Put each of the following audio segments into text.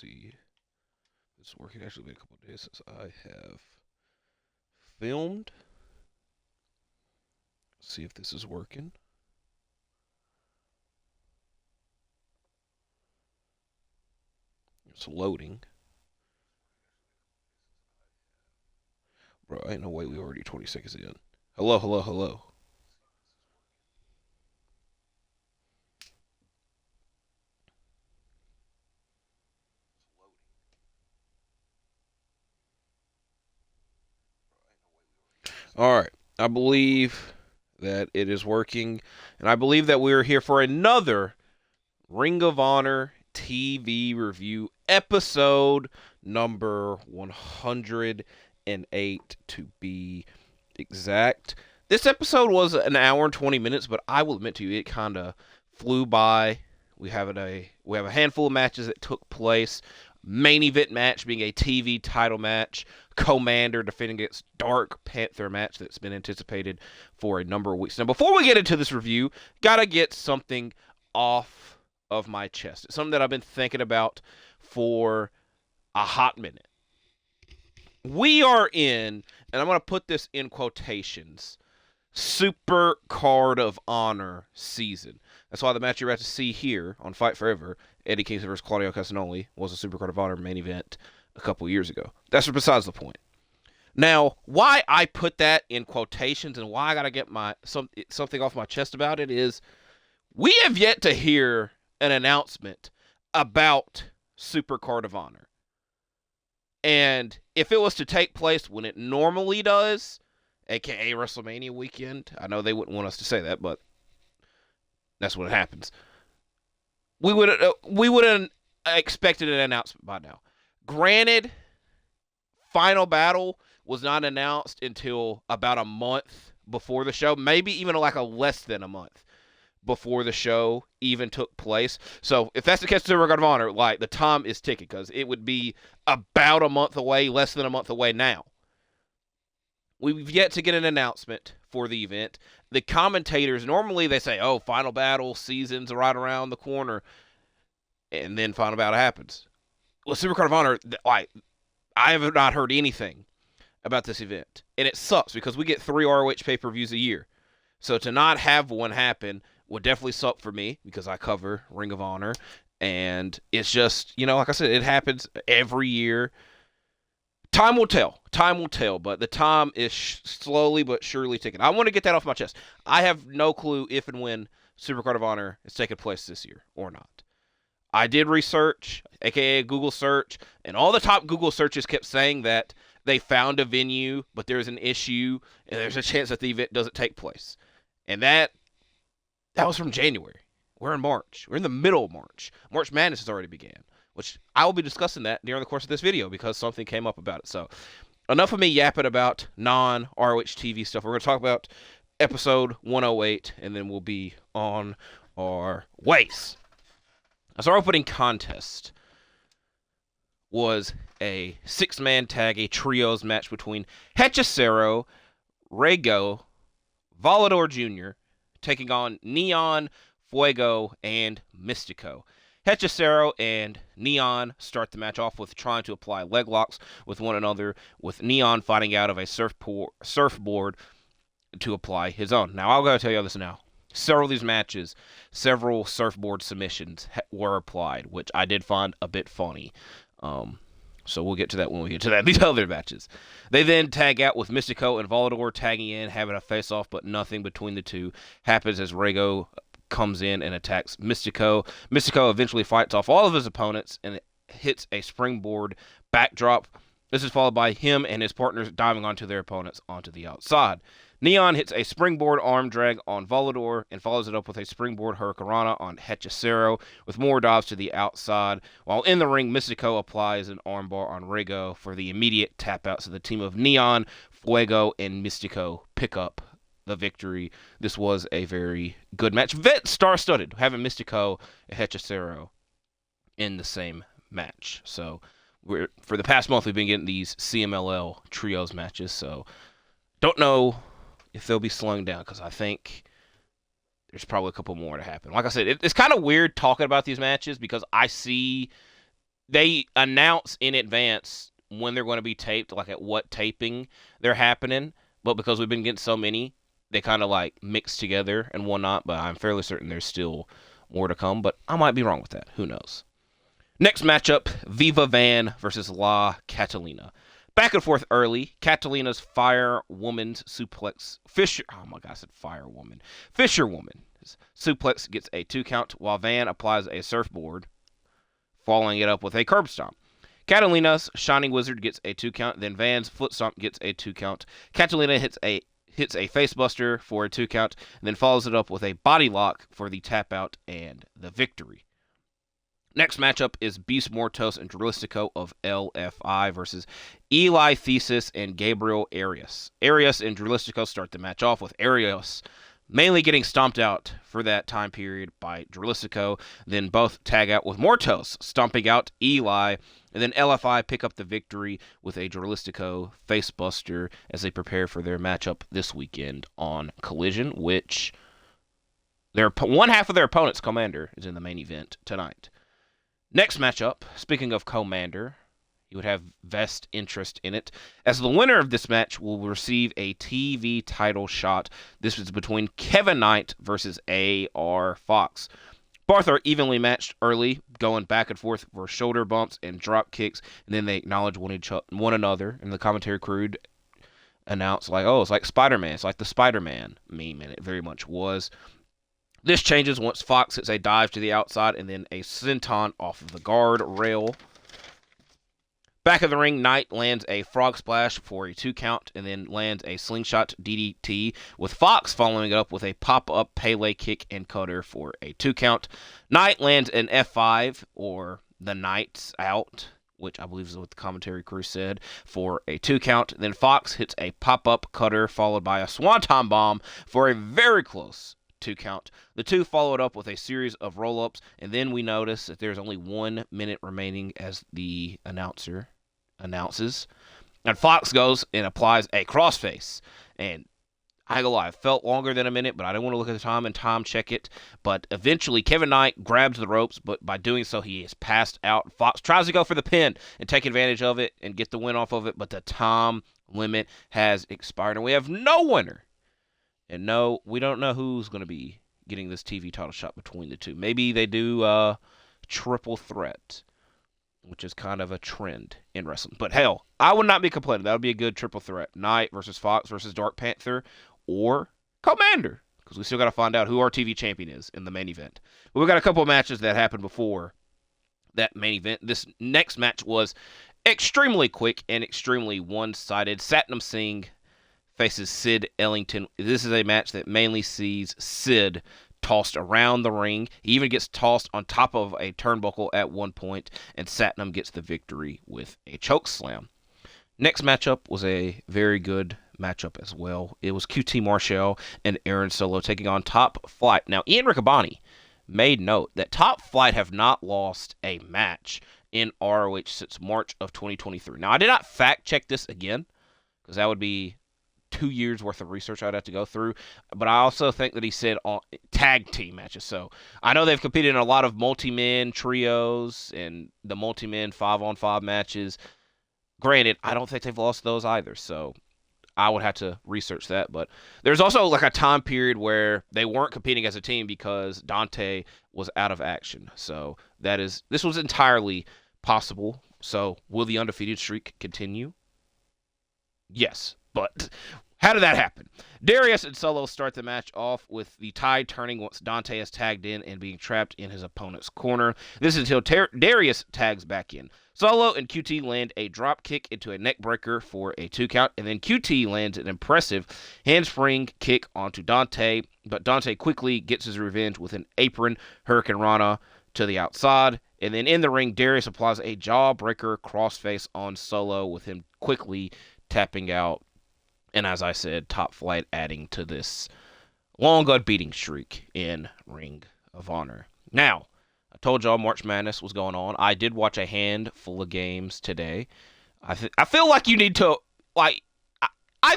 see if it's working. Actually, been a couple of days since I have filmed. Let's see if this is working. It's loading. Bro, ain't no way we already 20 seconds in. Hello, hello, hello. All right. I believe that it is working. And I believe that we're here for another Ring of Honor TV review, episode number 108 to be exact. This episode was an hour and 20 minutes, but I will admit to you, it kind of flew by. We have a handful of matches that took place. Main event match being a TV title match. Komander defending against Dark Panther match that's been anticipated for a number of weeks. Now, before we get into this review, gotta get something off of my chest. It's something that I've been thinking about for a hot minute. We are in, and I'm going to put this in quotations, Supercard of Honor season. That's why the match you're about to see here on Fight Forever, Eddie Kingston versus Claudio Castagnoli, was a Supercard of Honor main event a couple years ago. That's besides the point. Now, why I put that in quotations and why I got to get something off my chest about it is we have yet to hear an announcement about Supercard of Honor. And if it was to take place when it normally does, aka WrestleMania weekend, I know they wouldn't want us to say that, but that's what happens. We would have expected an announcement by now. Granted, Final Battle was not announced until about a month before the show, maybe even like a less than a month before the show even took place. So if that's the case, Supercard of Honor, like the time is ticking because it would be about a month away, less than a month away now. We've yet to get an announcement for the event. The commentators, normally they say, oh, Final Battle season's right around the corner, and then Final Battle happens. Well, Supercard of Honor, like, I have not heard anything about this event, and it sucks because we get 3 ROH pay-per-views a year. So to not have one happen would definitely suck for me because I cover Ring of Honor, and it's just, like I said, it happens every year. Time will tell. Time will tell, but the time is slowly but surely ticking. I want to get that off my chest. I have no clue if and when Supercard of Honor is taking place this year or not. I did research, aka Google search, and all the top Google searches kept saying that they found a venue, but there's an issue, and there's a chance that the event doesn't take place. And that was from January. We're in March. We're in the middle of March. March Madness has already began, which I will be discussing that during the course of this video because something came up about it. So enough of me yapping about non-ROH TV stuff. We're going to talk about episode 108, and then we'll be on our ways. So our opening contest was a 6-man tag, a trios match between Hechicero, Regido, Volador Jr., taking on Neon, Fuego, and Mistco. Hechicero and Neon start the match off with trying to apply leg locks with one another, with Neon fighting out of a surfboard to apply his own. Now, I'll go tell you this now. Several of these matches, several surfboard submissions were applied, which I did find a bit funny. So we'll get to that when we get to that. These other matches. They then tag out with Mistco and Volador tagging in, having a face-off, but nothing between the two happens as Regido comes in and attacks Mistco. Mistco eventually fights off all of his opponents and hits a springboard backdrop. This is followed by him and his partners diving onto their opponents onto the outside. Neon hits a springboard arm drag on Volador and follows it up with a springboard hurricanrana on Hechicero with more dives to the outside. While in the ring, Mistco applies an armbar on Regido for the immediate tap out. So the team of Neon, Fuego, and Mistco pick up the victory. This was a very good match. Star-studded, having Mistco and Hechicero in the same match. So for the past month, we've been getting these CMLL Trios matches. So don't know if they'll be slowing down because I think there's probably a couple more to happen. Like I said, it's kind of weird talking about these matches because I see they announce in advance when they're going to be taped, like at what taping they're happening. But because we've been getting so many, they kind of like mix together and whatnot. But I'm fairly certain there's still more to come. But I might be wrong with that. Who knows? Next matchup, Viva Van versus La Catalina. Back and forth early. Catalina's Fire Woman's suplex. Oh my God, I said Fire Woman. Fisher Woman. Suplex gets a 2 count, while Van applies a surfboard, following it up with a curb stomp. Catalina's Shining Wizard gets a 2 count, then Van's Foot Stomp gets a 2 count. Catalina hits a facebuster for a 2 count, and then follows it up with a body lock for the tap out and the victory. Next matchup is Beast Mortos and Drilistico of LFI versus Eli Thesis and Gabriel Arias. Arias and Drilistico start the match off with Arias mainly getting stomped out for that time period by Drilistico, then both tag out with Mortos stomping out Eli, and then LFI pick up the victory with a Drilistico facebuster as they prepare for their matchup this weekend on Collision, which one half of their opponent's Komander is in the main event tonight. Next matchup, speaking of Komander, you would have vest interest in it, as the winner of this match will receive a TV title shot. This is between Kevin Knight versus A.R. Fox. Both are evenly matched early, going back and forth for shoulder bumps and drop kicks, and then they acknowledge one another, and the commentary crew announced, like, oh, it's like Spider-Man. It's like the Spider-Man meme, and it very much was. This changes once Fox hits a dive to the outside and then a senton off of the guard rail. Back of the ring, Knight lands a frog splash for a 2 count and then lands a slingshot DDT, with Fox following it up with a pop-up Pele kick and cutter for a 2 count. Knight lands an F5, or the Knights Out, which I believe is what the commentary crew said, for a 2 count. Then Fox hits a pop-up cutter followed by a swanton bomb for a very close 2 count. The two followed up with a series of roll-ups, and then we notice that there's only 1 minute remaining as the announcer announces. And Fox goes and applies a crossface. And I ain't gonna lie, it felt longer than a minute, but I didn't want to look at the time and time check it. But eventually, Kevin Knight grabs the ropes, but by doing so, he is passed out. Fox tries to go for the pin and take advantage of it and get the win off of it, but the time limit has expired, and we have no winner. And no, we don't know who's going to be getting this TV title shot between the two. Maybe they do triple threat, which is kind of a trend in wrestling. But hell, I would not be complaining. That would be a good triple threat. Knight versus Fox versus Dark Panther or Komander, because we still got to find out who our TV champion is in the main event. But we got a couple of matches that happened before that main event. This next match was extremely quick and extremely one-sided. Satnam Singh faces Sid Ellington. This is a match that mainly sees Sid tossed around the ring. He even gets tossed on top of a turnbuckle at one point, and Satnam gets the victory with a choke slam. Next matchup was a very good matchup as well. It was QT Marshall and Aaron Solo taking on Top Flight. Now, Ian Riccaboni made note that Top Flight have not lost a match in ROH since March of 2023. Now, I did not fact check this again, because that would be 2 years worth of research I'd have to go through, but I also think that he said on tag team matches. So I know they've competed in a lot of multi-men trios and the multi-men 5-on-5 matches. Granted, I don't think they've lost those either, so I would have to research that. But there's also like a time period where they weren't competing as a team because Dante was out of action. So this was entirely possible. So will the undefeated streak continue? Yes, but how did that happen? Darius and Solo start the match off with the tide turning once Dante is tagged in and being trapped in his opponent's corner. This is until Darius tags back in. Solo and QT land a drop kick into a neck breaker for a 2 count, and then QT lands an impressive handspring kick onto Dante, but Dante quickly gets his revenge with an apron Hurricane Rana to the outside, and then in the ring, Darius applies a jawbreaker crossface on Solo with him quickly tapping out. And as I said, Top Flight adding to this long unbeating streak in Ring of Honor. Now, I told y'all March Madness was going on. I did watch a handful of games today. I feel like you need to, I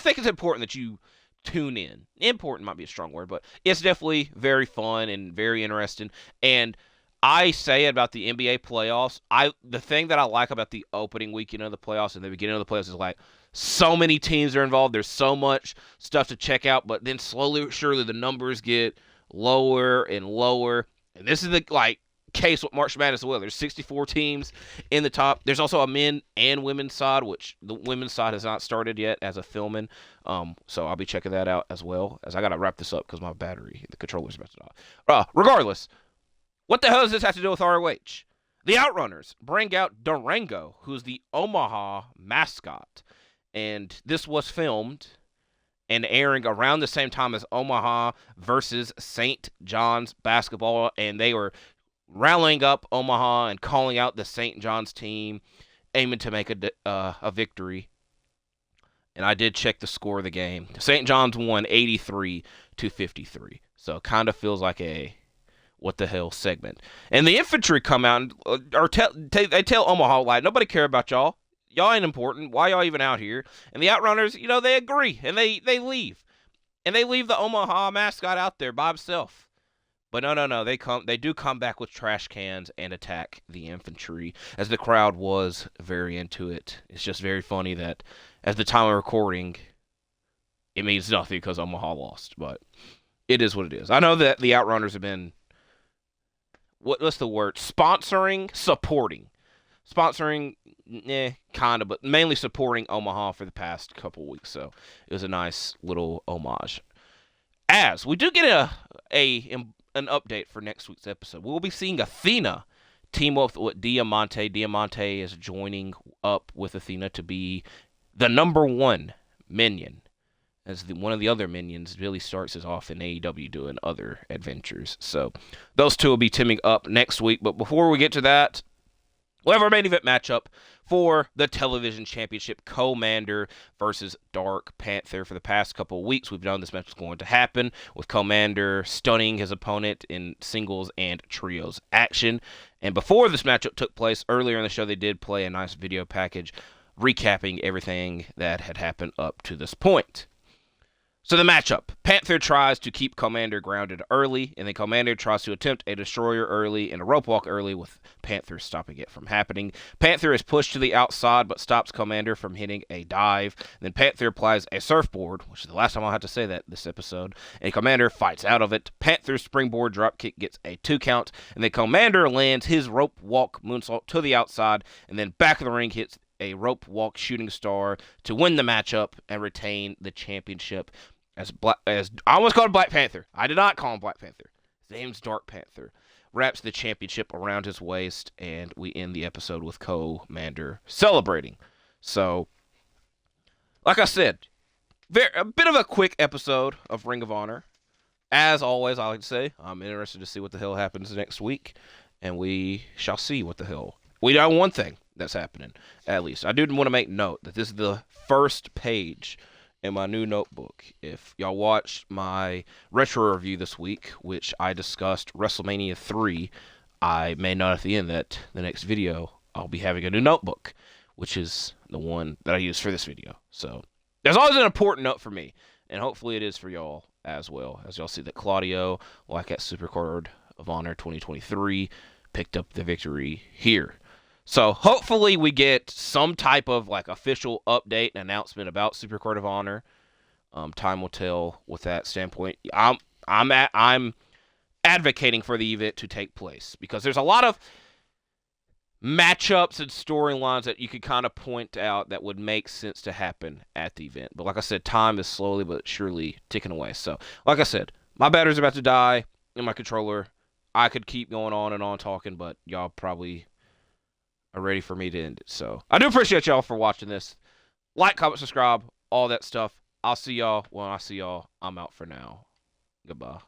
think it's important that you tune in. Important might be a strong word, but it's definitely very fun and very interesting. And I say about the NBA playoffs, the thing that I like about the opening weekend of the playoffs and the beginning of the playoffs is like so many teams are involved. There's so much stuff to check out, but then slowly but surely the numbers get lower and lower. And this is the case with March Madness as well. There's 64 teams in the top. There's also a men and women's side, which the women's side has not started yet as a filming. So I'll be checking that out as well. As I gotta wrap this up because my battery, the controller's about to die. Regardless. What the hell does this have to do with ROH? The Outrunners bring out Durango, who's the Omaha mascot. And this was filmed and airing around the same time as Omaha versus St. John's basketball. And they were rallying up Omaha and calling out the St. John's team, aiming to make a victory. And I did check the score of the game. St. John's won 83-53. So it kind of feels like a what the hell segment. And the infantry come out and they tell Omaha, like, nobody care about y'all. Y'all ain't important. Why y'all even out here? And the Outrunners, they agree. And they leave. And they leave the Omaha mascot out there by himself. But no. They do come back with trash cans and attack the infantry, as the crowd was very into it. It's just very funny that at the time of recording, it means nothing because Omaha lost. But it is what it is. I know that the Outrunners have been, what's the word? Supporting, kind of, but mainly supporting Omaha for the past couple weeks. So it was a nice little homage. As we do get an update for next week's episode, we'll be seeing Athena team up with Diamante. Diamante is joining up with Athena to be the number one minion, as one of the other minions really starts us off in AEW doing other adventures. So those two will be teaming up next week. But before we get to that, we'll have our main event matchup for the television championship, Komander versus Dark Panther. For the past couple of weeks, we've known this match was going to happen, with Komander stunning his opponent in singles and trios action. And before this matchup took place, earlier in the show, they did play a nice video package recapping everything that had happened up to this point. So the matchup, Panther tries to keep Komander grounded early, and then Komander tries to attempt a destroyer early and a rope walk early, with Panther stopping it from happening. Panther is pushed to the outside, but stops Komander from hitting a dive. Then Panther applies a surfboard, which is the last time I'll have to say that this episode, and Komander fights out of it. Panther's springboard dropkick gets a 2 count, and then Komander lands his rope walk moonsault to the outside, and then back of the ring hits a rope walk shooting star to win the matchup and retain the championship. As I almost called him Black Panther. I did not call him Black Panther. His name's Dark Panther. Wraps the championship around his waist, and we end the episode with Komander celebrating. So, like I said, a bit of a quick episode of Ring of Honor. As always, I like to say, I'm interested to see what the hell happens next week, and we shall see what the hell. We know one thing that's happening, at least. I do want to make note that this is the first page in my new notebook. If y'all watched my retro review this week, which I discussed WrestleMania 3, I may note at the end that the next video I'll be having a new notebook, which is the one that I use for this video. So there's always an important note for me, and hopefully it is for y'all as well, as y'all see that Claudio, like at Supercard of Honor 2023, picked up the victory here. So hopefully we get some type of official update and announcement about Supercard of Honor. Time will tell with that standpoint. I'm advocating for the event to take place because there's a lot of matchups and storylines that you could kind of point out that would make sense to happen at the event. But like I said, time is slowly but surely ticking away. So like I said, my battery's about to die in my controller. I could keep going on and on talking, but y'all probably are ready for me to end it. So I do appreciate y'all for watching this. Like, comment, subscribe, all that stuff. I'll see y'all when I see y'all. I'm out for now. Goodbye.